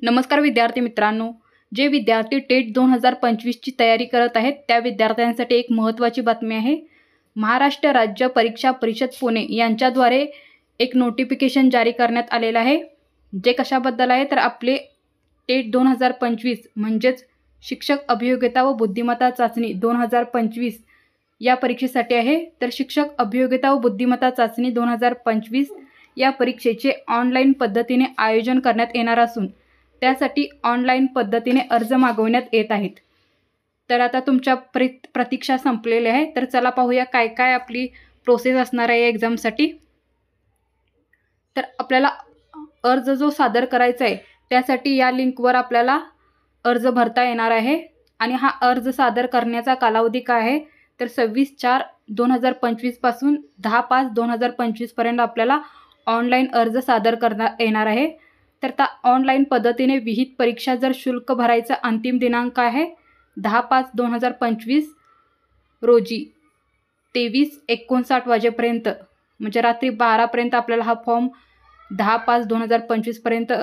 नमस्कार विद्यार्थी मित्रांनो, जे विद्यार्थी टेट 2025ची तयारी करत आहेत त्या विद्यार्थ्यांसाठी एक महत्त्वाची बातमी आहे। महाराष्ट्र राज्य परीक्षा परिषद पुणे यांच्याद्वारे एक नोटिफिकेशन जारी करण्यात आलेलं आहे। जे कशाबद्दल आहे तर आपले टेट 2025 म्हणजेच शिक्षक अभियोग्यता व बुद्धिमत्ता चाचणी 2025 या परीक्षेसाठी आहे। तर शिक्षक अभियोग्यता व बुद्धिमत्ता चाचणी 2025 या परीक्षेचे ऑनलाईन पद्धतीने आयोजन करण्यात येणार असून त्यासाठी ऑनलाईन पद्धतीने अर्ज मागवण्यात येत आहेत। तर आता तुमच्या प्रतीक्षा संपलेली आहे। तर चला पाहूया काय काय आपली प्रोसेस असणार आहे एक्झामसाठी। तर आपल्याला अर्ज जो सादर करायचा आहे त्यासाठी या लिंकवर आपल्याला अर्ज भरता येणार आहे आणि हा अर्ज सादर करण्याचा कालावधी काय आहे तर 26/4/2025 पासून 10/5/2025 पर्यंत आपल्याला ऑनलाईन अर्ज सादर करण्यात येणार आहे। तर त्या ऑनलाईन पद्धतीने विहित परीक्षा जर शुल्क भरायचा अंतिम दिनांक आहे 10/5/2025 रोजी 23:59 वाजेपर्यंत, म्हणजे रात्री 12पर्यंत आपल्याला हा फॉर्म 10/5/2025 पर्यंत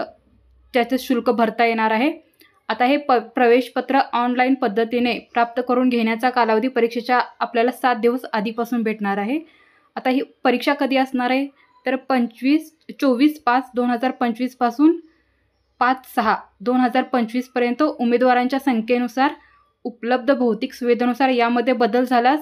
त्याचे शुल्क भरता येणार आहे। आता हे प्रवेशपत्र ऑनलाईन पद्धतीने प्राप्त करून घेण्याचा कालावधी परीक्षेच्या आपल्याला 7 दिवस आधीपासून भेटणार आहे। आता ही परीक्षा कधी असणार आहे तर 24/5/2025 पासून 5/6/2025 पर्यंत उमेदवारांच्या संख्येनुसार उपलब्ध भौतिक सुविधेनुसार यामध्ये बदल झाल्यास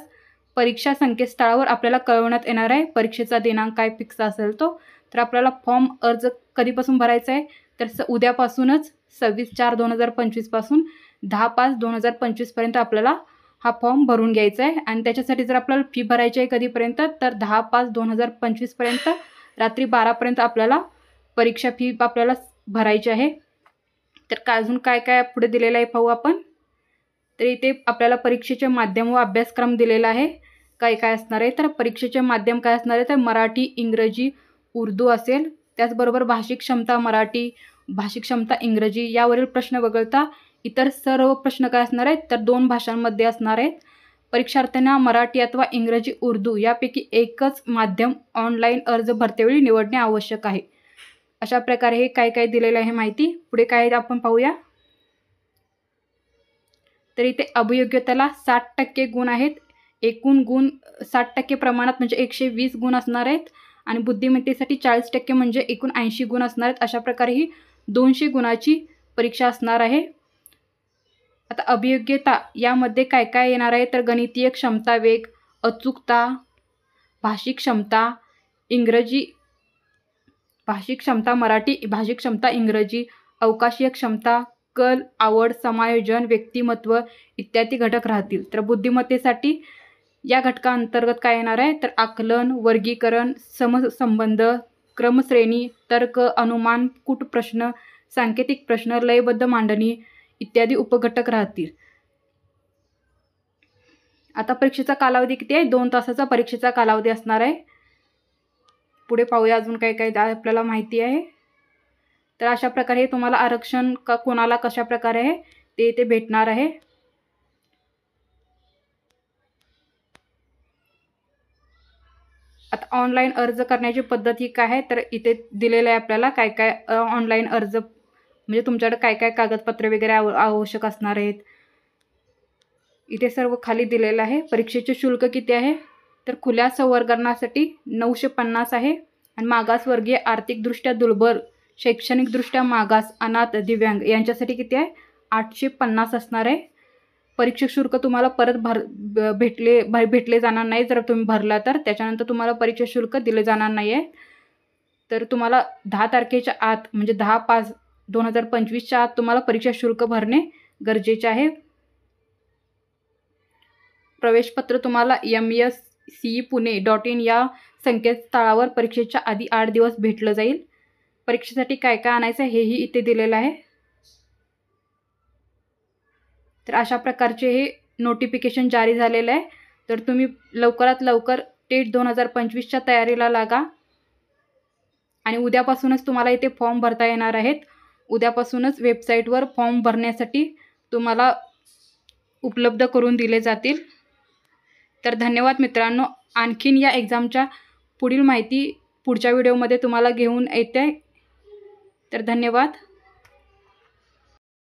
परीक्षा संकेतस्थळावर आपल्याला कळवण्यात येणार आहे। परीक्षेचा दिनांक काय फिक्स असेल तो। तर आपल्याला फॉर्म अर्ज कधीपासून भरायचा आहे तर उद्यापासूनच 26/4/2025 पासून 10/5/2025 पर्यंत आपल्याला हा फॉर्म भरून घ्यायचा आहे। आणि त्याच्यासाठी जर आपल्याला फी भरायची आहे कधीपर्यंत तर 10/5/2025 पर्यंत रात्री 12पर्यंत आपल्याला परीक्षा फी आपल्याला भरायची आहे। तर अजून काय काय पुढे दिलेलं आहे पाहू आपण। तर इथे आपल्याला परीक्षेचे माध्यम व अभ्यासक्रम दिलेला आहे काय काय असणार आहे। तर परीक्षेचे माध्यम काय असणार आहे तर मराठी, इंग्रजी, उर्दू असेल। त्याचबरोबर भाषिक क्षमता मराठी, भाषिक क्षमता इंग्रजी यावरील प्रश्न वगळता इतर सर्व प्रश्न काय असणार आहेत तर 2 भाषांमध्ये असणार आहेत। परीक्षार्थ्यांना मराठी अथवा इंग्रजी, उर्दू यापैकी एकच माध्यम ऑनलाईन अर्ज भरतेवेळी निवडणे आवश्यक आहे। अशा प्रकारे हे काय काय दिलेलं आहे माहिती। पुढे काय आपण पाहूया। तर इथे अभियोग्यतेला 60% गुण आहेत। एकूण गुण 60% प्रमाणात म्हणजे 120 गुण असणार आहेत आणि बुद्धिमत्तेसाठी 40% म्हणजे एकूण 80 गुण असणार आहेत। अशा प्रकारे ही 200 गुणाची परीक्षा असणार आहे। आता अभियोग्यता यामध्ये काय काय येणार आहे तर गणितीय क्षमता, वेग, अचूकता, भाषिक क्षमता इंग्रजी, भाषिक क्षमता मराठी, भाषिक क्षमता इंग्रजी, अवकाशीय क्षमता, कल, आवड, समायोजन, व्यक्तिमत्व इत्यादी घटक राहतील। तर बुद्धिमत्तेसाठी या घटकांतर्गत काय येणार आहे तर आकलन, वर्गीकरण, समसंबंध, क्रमश्रेणी, तर्क, अनुमान, कूट प्रश्न, सांकेतिक प्रश्न, लयबद्ध मांडणी इत्यादी उपघटक राहतील। आता परीक्षेचा कालावधी किती आहे 2 तासाचा परीक्षेचा कालावधी असणार आहे। पुढे पाहूया अजून काय काय आपल्याला माहिती आहे। तर अशा प्रकारे तुम्हाला आरक्षण कोणाला कशा प्रकारे आहे ते इथे भेटणार आहे। आता ऑनलाईन अर्ज करण्याची पद्धत ही काय आहे तर इथे दिलेलं आहे आपल्याला काय काय ऑनलाईन अर्ज म्हणजे तुमच्याकडे काय काय कागदपत्रे वगैरे आवश्यक असणार आहेत इथे सर्व खाली दिलेलं आहे। परीक्षेचे शुल्क किती आहे तर खुल्या संवर्गासाठी 950 आहे आणि मागासवर्गीय, आर्थिकदृष्ट्या दुर्बल, शैक्षणिकदृष्ट्या मागास, अनाथ, दिव्यांग यांच्यासाठी किती आहे 850 असणार आहे। परीक्षा शुल्क तुम्हाला परत भेटले जाणार नाही जर तुम्ही भरला तर। त्याच्यानंतर तुम्हाला परीक्षा शुल्क दिले जाणार नाही आहे। तर तुम्हाला 10 तारखेच्या आत म्हणजे 10/5/2025च्या आत तुम्हाला परीक्षा शुल्क भरणे गरजेचे आहे। प्रवेशपत्र तुम्हाला mscepune.in या संकेतस्थळावर परीक्षेच्या आधी 8 दिवस भेटलं जाईल। परीक्षेसाठी काय काय आणायचं हेही इथे दिलेलं आहे। तर अशा प्रकारचे हे नोटिफिकेशन जारी झालेलं आहे। तर तुम्ही लवकरात लवकर टेट 2025च्या तयारीला लागा आणि उद्यापासूनच तुम्हाला इथे फॉर्म भरता येणार आहेत। उद्यापासूनच वेबसाईटवर फॉर्म भरण्यासाठी तुम्हाला उपलब्ध करून दिले जातील। तर धन्यवाद मित्रांनो। आणखीन या एक्झामच्या पुढील माहिती पुढच्या व्हिडिओमध्ये तुम्हाला घेऊन येते। तर धन्यवाद।